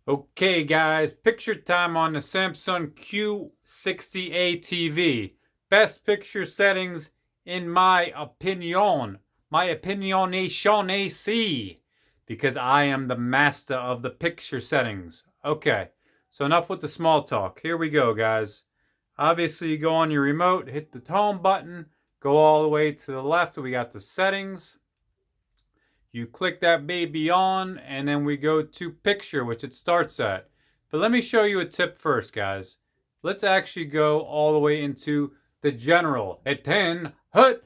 Okay guys, picture time on the Samsung Q60A TV. Best picture settings in my opinion. My opinionation AC. Because I am the master of the picture settings. Okay, so enough with the small talk. Here we go guys. Obviously you go on your remote, hit the home button, go all the way to the left, we got the settings. You click that baby on, and then we go to picture, which it starts at. But let me show you a tip first, guys. Let's actually go all the way into the general at 10 hut,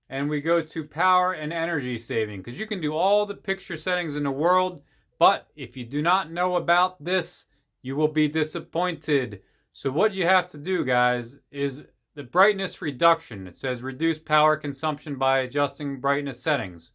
and we go to power and energy saving, because you can do all the picture settings in the world, but if you do not know about this, you will be disappointed. So what you have to do, guys, is the brightness reduction. It says reduce power consumption by adjusting brightness settings.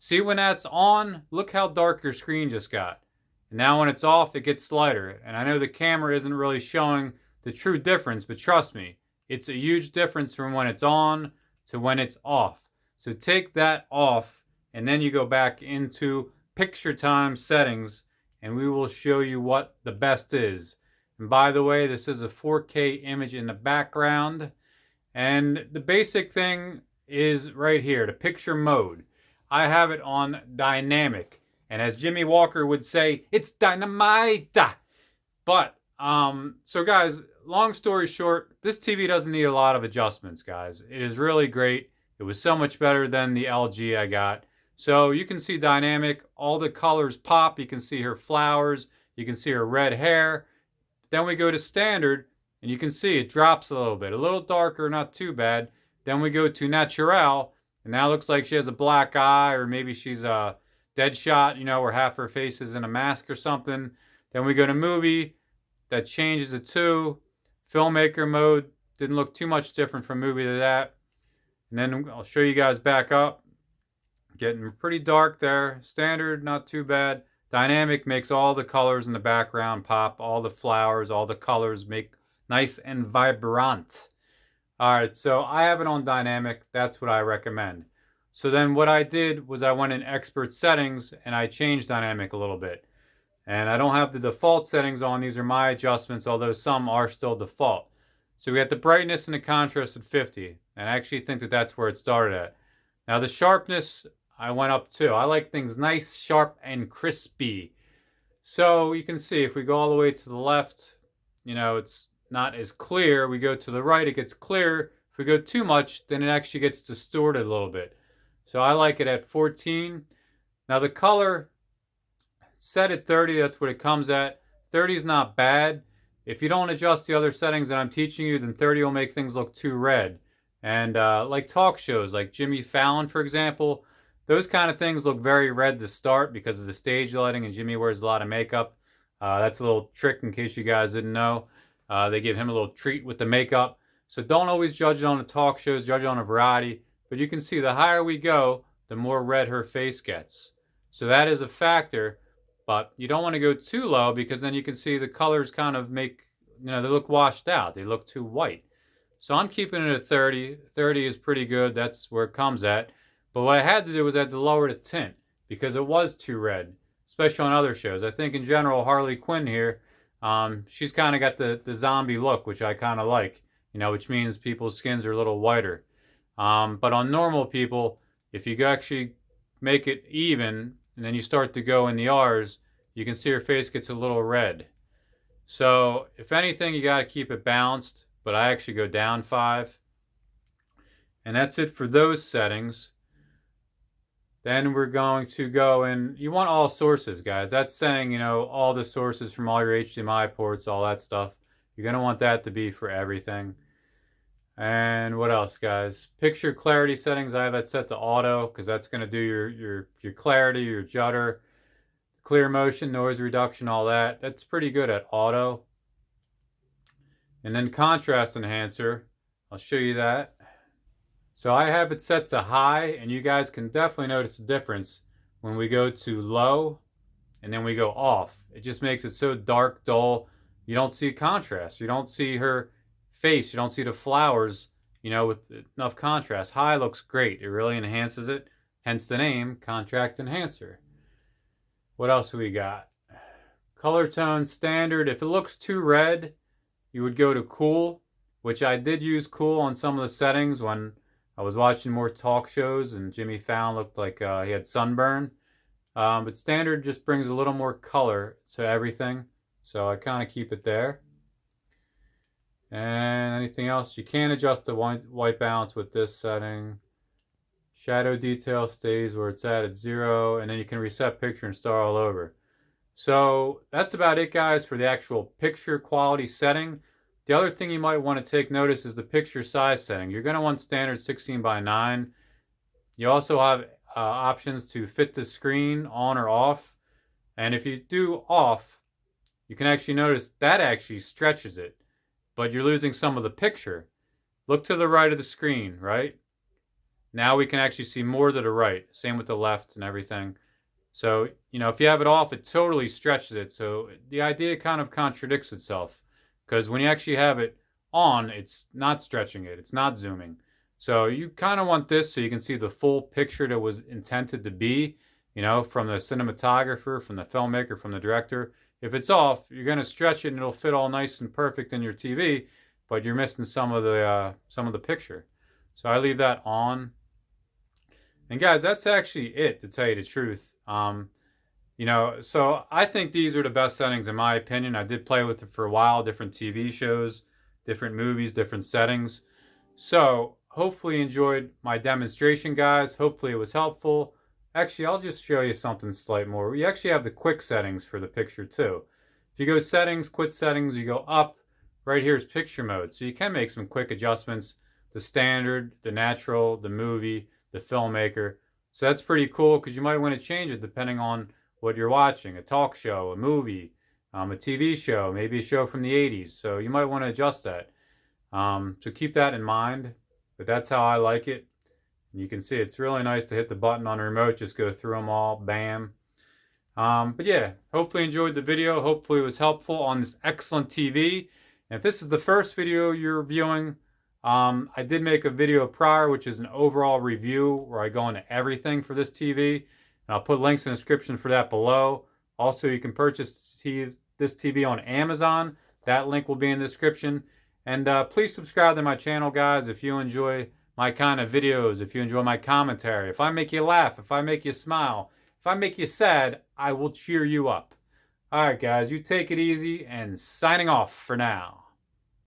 See when that's on, look how dark your screen just got. And now when it's off, it gets lighter. And I know the camera isn't really showing the true difference, but trust me, it's a huge difference from when it's on to when it's off. So take that off, and then you go back into picture time settings, and we will show you what the best is. And by the way, this is a 4K image in the background. And the basic thing is right here, the picture mode. I have it on dynamic. And as Jimmy Walker would say, it's dynamite. But, so guys, long story short, this TV doesn't need a lot of adjustments, guys. It is really great. It was so much better than the LG I got. So you can see dynamic, all the colors pop. You can see her flowers. You can see her red hair. Then we go to standard, and you can see it drops a little bit. A little darker, not too bad. Then we go to natural, and now it looks like she has a black eye, or maybe she's a dead shot, you know, where half her face is in a mask or something. Then we go to movie. That changes it to filmmaker mode. Didn't look too much different from movie to that. And then I'll show you guys back up. Getting pretty dark there. Standard, not too bad. Dynamic makes all the colors in the background pop. All the flowers, all the colors make nice and vibrant. Alright, so I have it on dynamic. That's what I recommend. So then what I did was I went in expert settings and I changed dynamic a little bit. And I don't have the default settings on. These are my adjustments, although some are still default. So we got the brightness and the contrast at 50. And I actually think that that's where it started at. Now the sharpness, I went up too. I like things nice, sharp, and crispy. So you can see if we go all the way to the left, you know, it's not as clear. We go to the right, it gets clear. If we go too much, then it actually gets distorted a little bit. So I like it at 14. Now the color, set at 30, that's what it comes at. 30 is not bad. If you don't adjust the other settings that I'm teaching you, then 30 will make things look too red. And like talk shows, like Jimmy Fallon, for example, those kind of things look very red to start because of the stage lighting, and Jimmy wears a lot of makeup. That's a little trick in case you guys didn't know. They give him a little treat with the makeup. So don't always judge it on the talk shows, judge it on a variety. But you can see the higher we go, the more red her face gets. So that is a factor. But you don't want to go too low because then you can see the colors kind of make, you know, they look washed out. They look too white. So I'm keeping it at 30. 30 is pretty good. That's where it comes at. But what I had to do was I had to lower the tint because it was too red, especially on other shows. I think in general, Harley Quinn here, she's kind of got the zombie look, which I kind of like, you know, which means people's skins are a little whiter. But on normal people, if you actually make it even, and then you start to go in the R's, you can see her face gets a little red. So if anything, you got to keep it balanced, but I actually go down 5. And that's it for those settings. Then we're going to go in, you want all sources, guys. That's saying, you know, all the sources from all your HDMI ports, all that stuff. You're going to want that to be for everything. And what else, guys? Picture clarity settings, I have that set to auto because that's going to do your clarity, your judder, clear motion, noise reduction, all that. That's pretty good at auto. And then contrast enhancer, I'll show you that. So I have it set to high, and you guys can definitely notice the difference when we go to low and then we go off. It just makes it so dark, dull. You don't see contrast. You don't see her face. You don't see the flowers, you know, with enough contrast. High looks great. It really enhances it. Hence the name, Contrast Enhancer. What else do we got? Color tone standard. If it looks too red, you would go to cool, which I did use cool on some of the settings when I was watching more talk shows and Jimmy Fallon looked like he had sunburn. But standard just brings a little more color to everything. So I kind of keep it there. And anything else? You can adjust the white balance with this setting. Shadow detail stays where it's at 0. And then you can reset picture and start all over. So that's about it, guys, for the actual picture quality setting. The other thing you might want to take notice is the picture size setting. You're going to want standard 16:9. You also have options to fit the screen on or off. And if you do off, you can actually notice that actually stretches it, but you're losing some of the picture. Look to the right of the screen, right? Now we can actually see more to the right. Same with the left and everything. So, if you have it off, it totally stretches it. So the idea kind of contradicts itself, because when you actually have it on, it's not stretching it. It's not zooming. So you kind of want this so you can see the full picture that was intended to be, from the cinematographer, from the filmmaker, from the director. If it's off, you're going to stretch it and it'll fit all nice and perfect in your TV, but you're missing some of the picture. So I leave that on. And guys, that's actually it, to tell you the truth. So I think these are the best settings in my opinion. I did play with it for a while, different TV shows, different movies, different settings. So hopefully you enjoyed my demonstration, guys. Hopefully it was helpful. Actually, I'll just show you something slight more. We actually have the quick settings for the picture too. If you go settings, quick settings, you go up, right here is picture mode. So you can make some quick adjustments. The standard, the natural, the movie, the filmmaker. So that's pretty cool because you might want to change it depending on what you're watching. A talk show, a movie, a TV show, maybe a show from the 80s. So you might want to adjust that. So keep that in mind. But that's how I like it. And you can see it's really nice to hit the button on the remote, just go through them all, bam. But yeah, hopefully you enjoyed the video. Hopefully it was helpful on this excellent TV. And if this is the first video you're viewing, I did make a video prior, which is an overall review where I go into everything for this TV. And I'll put links in the description for that below. Also, you can purchase this TV on Amazon. That link will be in the description. And please subscribe to my channel, guys, if you enjoy my kind of videos, if you enjoy my commentary. If I make you laugh, if I make you smile, if I make you sad, I will cheer you up. All right, guys, you take it easy, and signing off for now.